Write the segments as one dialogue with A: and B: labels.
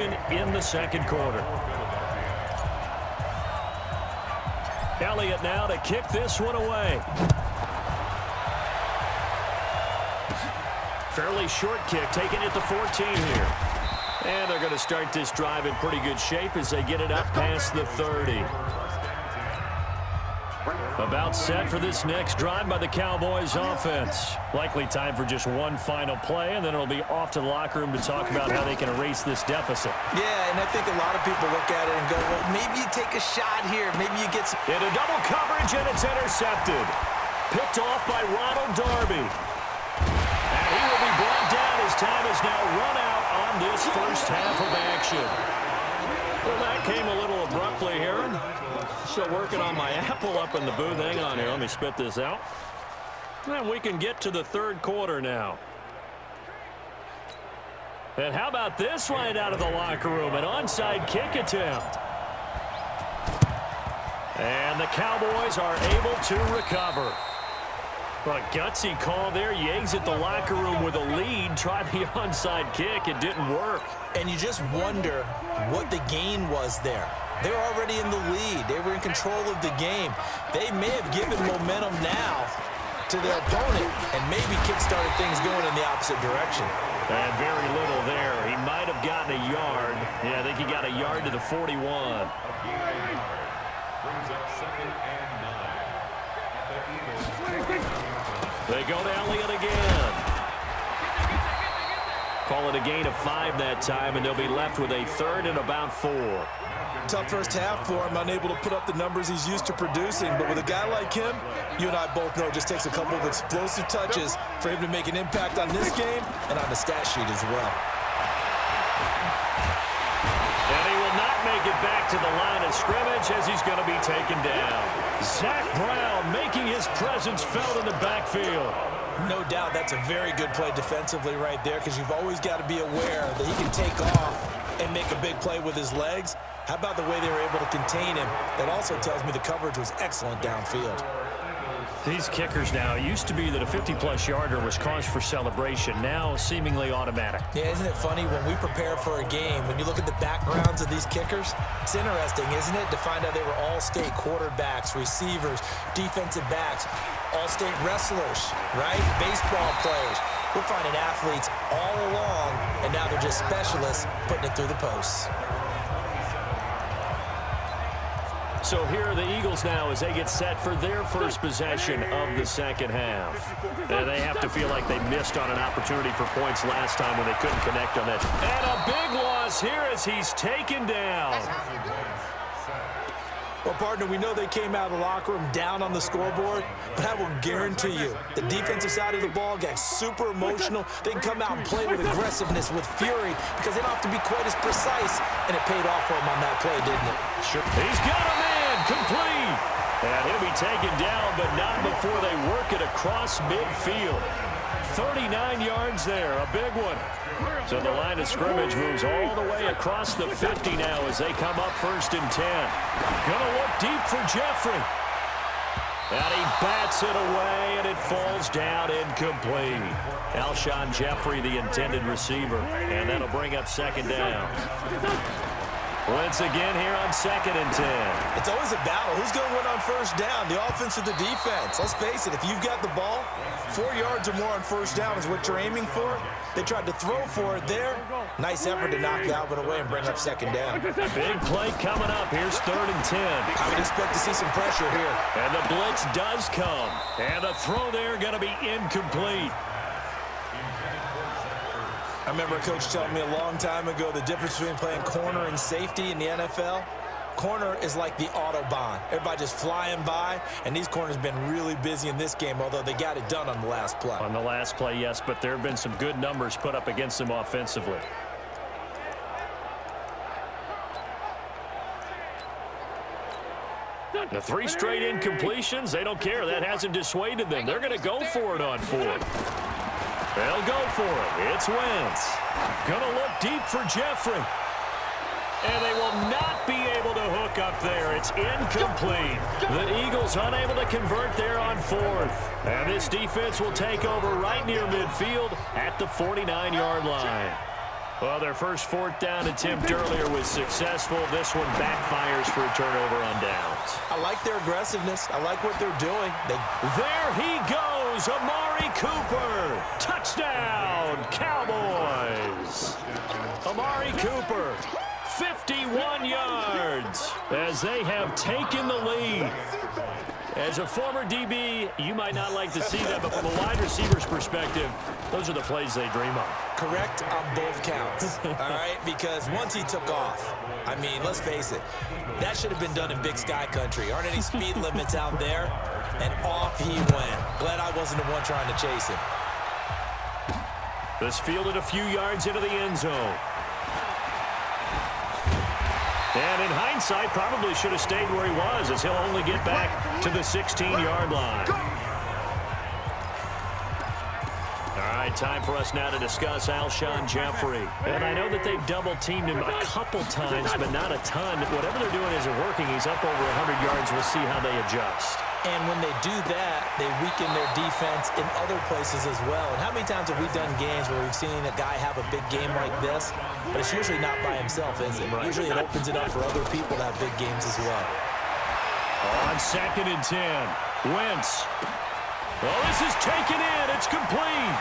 A: in the second quarter. Elliott now to kick this one away. Fairly short kick, taking it to 14 here. And they're going to start this drive in pretty good shape as they get it up past the 30. About set for this next drive by the Cowboys offense. Likely time for just one final play, and then it'll be off to the locker room to talk about how they can erase this deficit.
B: Yeah, and I think a lot of people look at it and go, well, maybe you take a shot here. Maybe you get some...
A: Into double coverage, and it's intercepted. Picked off by Ronald Darby. And he will be brought down as time has now run out on this first half of action. Well, that came a little abruptly here. Still working on my apple up in the booth. Hang on here. Let me spit this out. And we can get to the third quarter now. And how about this right out of the locker room? An onside kick attempt. And the Cowboys are able to recover. Well, a gutsy call there. You exit the locker room with a lead. Try the onside kick. It didn't work.
B: And you just wonder what the gain was there. They were already in the lead. They were in control of the game. They may have given momentum now to their opponent and maybe kick-started things going in the opposite direction.
A: And very little there. He might have gotten a yard. Yeah, I think he got a yard to the 41. They go to Elliott again. Call it a gain of 5 that time, and they'll be left with a third and about 4.
B: Tough first half for him, unable to put up the numbers he's used to producing. But with a guy like him, you and I both know it just takes a couple of explosive touches for him to make an impact on this game and on the stat sheet as well.
A: And he will not make it back to the line of scrimmage as he's going to be taken down. Zach Brown making his presence felt in the backfield.
B: No doubt that's a very good play defensively right there, because you've always got to be aware that he can take off and make a big play with his legs. How about the way they were able to contain him? That also tells me the coverage was excellent downfield.
A: These kickers now, it used to be that a 50-plus yarder was cause for celebration. Now seemingly automatic.
B: Yeah, isn't it funny when we prepare for a game, when you look at the backgrounds of these kickers, it's interesting, isn't it, to find out they were all-state quarterbacks, receivers, defensive backs, all-state wrestlers, right? Baseball players. We're finding athletes all along, and now they're just specialists putting it through the posts.
A: So here are the Eagles now as they get set for their first possession of the second half. And they have to feel like they missed on an opportunity for points last time when they couldn't connect on that. And a big loss here as he's taken down.
B: Well, partner, we know they came out of the locker room down on the scoreboard, but I will guarantee you the defensive side of the ball got super emotional. They can come out and play with aggressiveness, with fury, because they don't have to be quite as precise, and it paid off for them on that play, didn't it?
A: Sure. He's got a man complete. And he'll be taken down, but not before they work it across midfield. 39 yards there, a big one. So the line of scrimmage moves all the way across the 50 now as they come up 1st and 10. Gonna look deep for Jeffrey. And he bats it away, and it falls down incomplete. Alshon Jeffrey, the intended receiver. And that'll bring up 2nd down. Once again here on 2nd and 10.
B: It's always a battle. Who's going to win on 1st down, the offense or the defense? Let's face it, if you've got the ball, 4 yards or more on 1st down is what you're aiming for. They tried to throw for it there. Nice effort to knock that one away and bring up 2nd down.
A: Big play coming up. Here's 3rd and 10.
B: I would expect to see some pressure here.
A: And the blitz does come. And the throw there going to be incomplete.
B: I remember a coach telling me a long time ago the difference between playing corner and safety in the NFL. Corner is like the Autobahn. Everybody just flying by, and these corners have been really busy in this game, although they got it done on the last play.
A: On the last play, yes, but there have been some good numbers put up against them offensively. The 3 straight incompletions, they don't care. That hasn't dissuaded them. They're going to go for it on 4th. They'll go for it. It's Wentz. Gonna look deep for Jeffrey. And they will not be able to hook up there. It's incomplete. The Eagles unable to convert there on 4th. And this defense will take over right near midfield at the 49-yard line. Well, their first fourth down attempt earlier was successful. This one backfires for a turnover on downs.
B: I like their aggressiveness. I like what they're doing.
A: There he goes, Amari Cooper. Touchdown, Cowboys. Amari Cooper, 51 yards as they have taken the lead. As a former DB, you might not like to see that, but from a wide receiver's perspective, those are the plays they dream of.
B: Correct on both counts, all right? Because once he took off, I mean, let's face it, that should have been done in Big Sky Country. Aren't any speed limits out there? And off he went. Glad I wasn't the one trying to chase him.
A: This fielded a few yards into the end zone. And in hindsight, probably should have stayed where he was, as he'll only get back to the 16-yard line. All right, time for us now to discuss Alshon Jeffrey. And I know that they've double-teamed him a couple times, but not a ton. Whatever they're doing isn't working. He's up over 100 yards. We'll see how they adjust.
B: And when they do that, they weaken their defense in other places as well. And how many times have we done games where we've seen a guy have a big game like this, but it's usually not by himself, is it? Right. Usually it opens it up for other people to have big games as well.
A: On 2nd and 10, Wentz. Well, this is taken in. It's complete.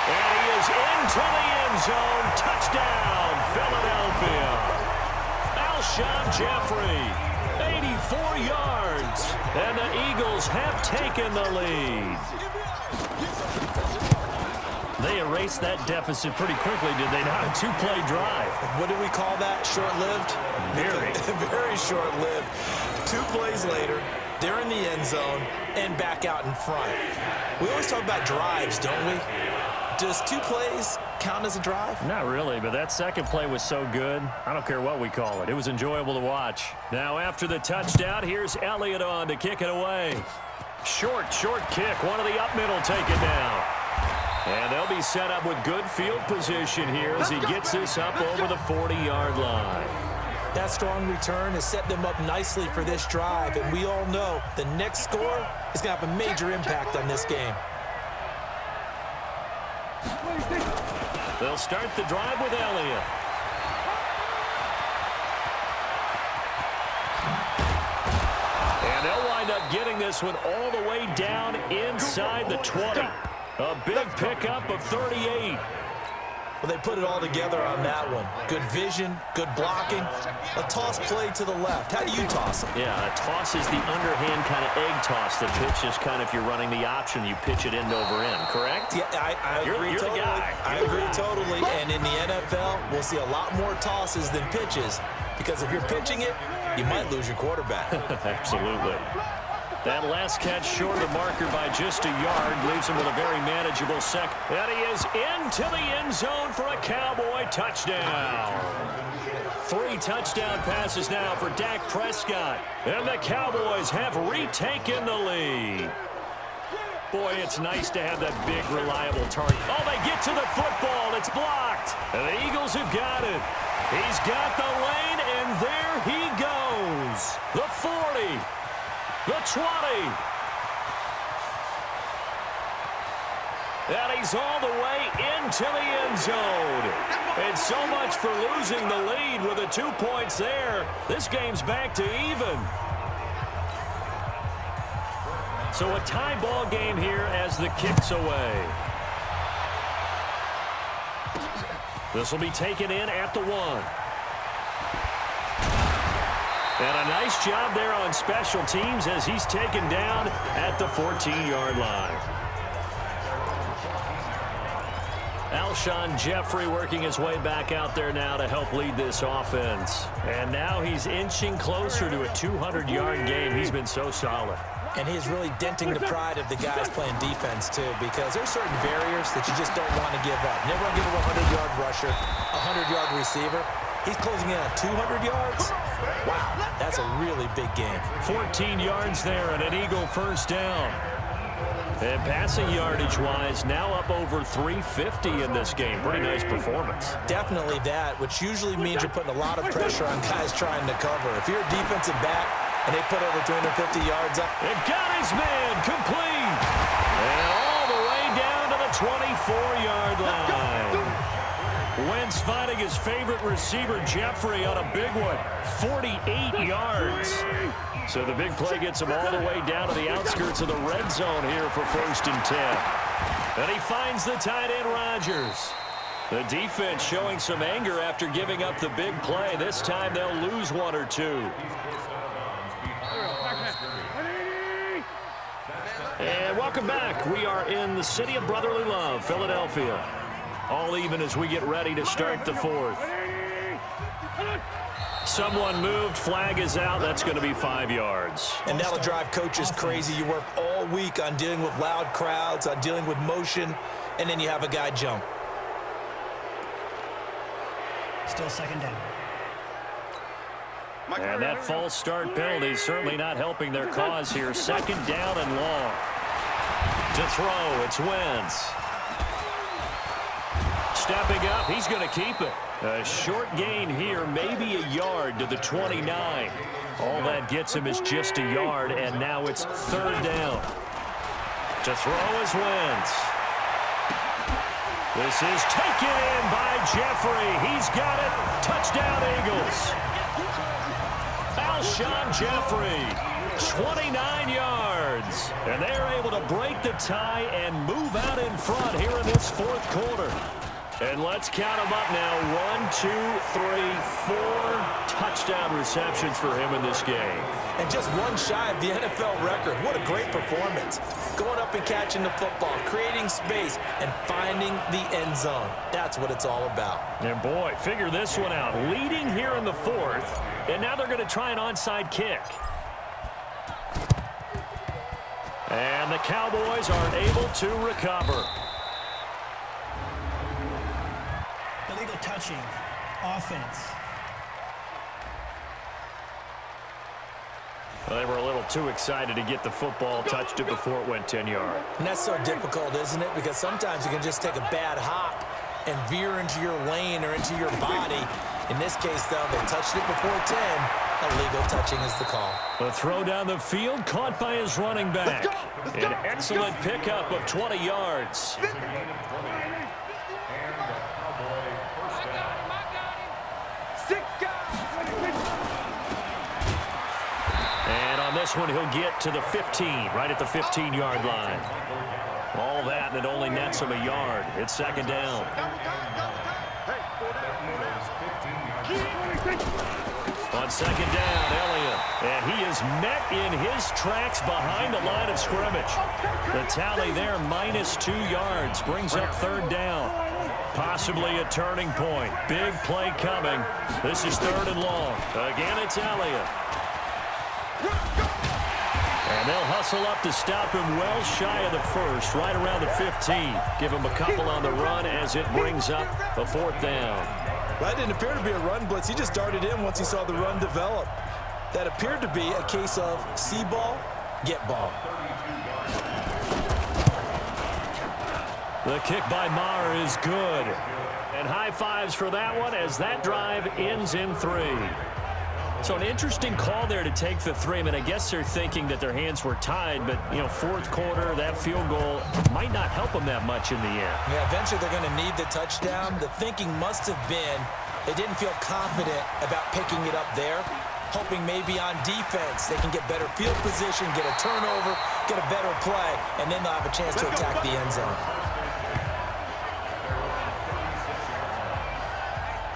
A: And he is into the end zone. Touchdown, Philadelphia. Alshon Jeffrey, 84 yards. And the Eagles have taken the lead. They erased that deficit pretty quickly, did they not? A two-play drive.
B: What do we call that? Short-lived?
A: Very.
B: Very short-lived. 2 plays later, they're in the end zone and back out in front. We always talk about drives, don't we? Does 2 plays count as a drive?
A: Not really, but that second play was so good. I don't care what we call it. It was enjoyable to watch. Now, after the touchdown, here's Elliott on to kick it away. Short kick. One of the up middle taken down. And they'll be set up with good field position here as he gets this up over the 40-yard line.
B: That strong return has set them up nicely for this drive, and we all know the next score is going to have a major impact on this game.
A: They'll start the drive with Elliott. And they'll wind up getting this one all the way down inside the 20. A big pickup of 38.
B: Well, they put it all together on that one. Good vision, good blocking. A toss play to the left. How do you toss it?
A: Yeah, a toss is the underhand kind of egg toss. The pitch is kind of, if you're running the option, you pitch it end over end, correct?
B: Yeah, I agree
A: you're
B: totally.
A: The guy.
B: I agree totally. And in the NFL, we'll see a lot more tosses than pitches, because if you're pitching it, you might lose your quarterback.
A: Absolutely. That last catch short of the marker by just a yard leaves him with a very manageable second. And he is into the end zone for a Cowboy touchdown. 3 touchdown passes now for Dak Prescott. And the Cowboys have retaken the lead. Boy, it's nice to have that big, reliable target. Oh, they get to the football. It's blocked. And the Eagles have got it. He's got the lane, and there he goes. The 40. The 20. And he's all the way into the end zone. And so much for losing the lead with the 2 points there. This game's back to even. So a tie ball game here as the kick's away. This will be taken in at the 1. And a nice job there on special teams as he's taken down at the 14-yard line. Alshon Jeffrey working his way back out there now to help lead this offense. And now he's inching closer to a 200-yard game. He's been so solid.
B: And he's really denting the pride of the guys playing defense, too, because there's certain barriers that you just don't want to give up. Never want to give up a 100-yard rusher, a 100-yard receiver. He's closing in on 200 yards. Wow, that's a really big game.
A: 14 yards there and an Eagle first down. And passing yardage-wise, now up over 350 in this game. Pretty nice performance.
B: Definitely that, which usually means you're putting a lot of pressure on guys trying to cover. If you're a defensive back and they put over 350 yards up.
A: It got his man complete. And all the way down to the 24-yard Wentz finding his favorite receiver, Jeffrey, on a big one. 48 yards. So the big play gets him all the way down to the outskirts of the red zone here for 1st and 10. And he finds the tight end, Rodgers. The defense showing some anger after giving up the big play. This time they'll lose one or two. And welcome back. We are in the city of brotherly love, Philadelphia. All even as we get ready to start the 4th. Someone moved. Flag is out. That's going to be 5 yards.
B: And that'll drive coaches crazy. You work all week on dealing with loud crowds, on dealing with motion, and then you have a guy jump.
C: Still 2nd down.
A: And that false start penalty is certainly not helping their cause here. 2nd down and long. To throw, it's Wentz. Stepping up, he's going to keep it. A short gain here, maybe a yard to the 29. All that gets him is just a yard, and now it's 3rd down. To throw is Wentz. This is taken in by Jeffrey. He's got it. Touchdown, Eagles. Alshon Jeffrey, 29 yards. And they're able to break the tie and move out in front here in this 4th quarter. And let's count them up now. 1, 2, 3, 4 touchdown receptions for him in this game.
B: And just one shy of the NFL record. What a great performance. Going up and catching the football, creating space, and finding the end zone. That's what it's all about.
A: And boy, figure this one out. Leading here in the 4th, and now they're going to try an onside kick. And the Cowboys are able to recover.
C: Illegal touching. Offense.
A: Well, they were a little too excited to get the football, touched it before it went 10 yards.
B: And that's so difficult, isn't it? Because sometimes you can just take a bad hop and veer into your lane or into your body. In this case, though, they touched it before 10. Illegal touching is the call.
A: The throw down the field, caught by his running back. An excellent pickup of 20 yards. And on this one, he'll get to the 15, right at the 15-yard line. All that, and it only nets him a yard. It's 2nd down. On 2nd down, Elliott. And he is met in his tracks behind the line of scrimmage. The tally there, -2 yards, brings up 3rd down. Possibly a turning point. Big play coming. This is 3rd and long. Again, it's Elliott. And they'll hustle up to stop him well shy of the 1st, right around the 15. Give him a couple on the run as it brings up the 4th down.
B: That didn't appear to be a run blitz. He just darted in once he saw the run develop. That appeared to be a case of see ball, get ball.
A: The kick by Maher is good. And high fives for that one as that drive ends in 3. So an interesting call there to take the 3. I mean, I guess they're thinking that their hands were tied, but, you know, 4th quarter, that field goal might not help them that much in the end.
B: Yeah, eventually they're going to need the touchdown. The thinking must have been they didn't feel confident about picking it up there, hoping maybe on defense they can get better field position, get a turnover, get a better play, and then they'll have a chance to attack the end zone.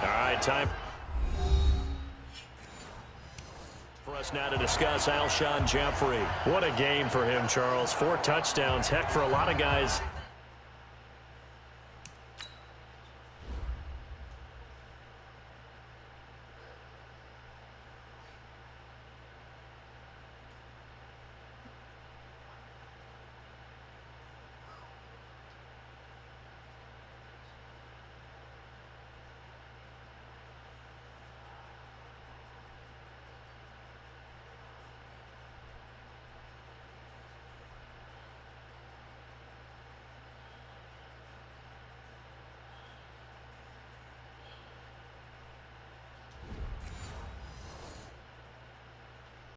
A: All right, time for us now to discuss Alshon Jeffrey. What a game for him, Charles. 4 touchdowns. Heck, for a lot of guys,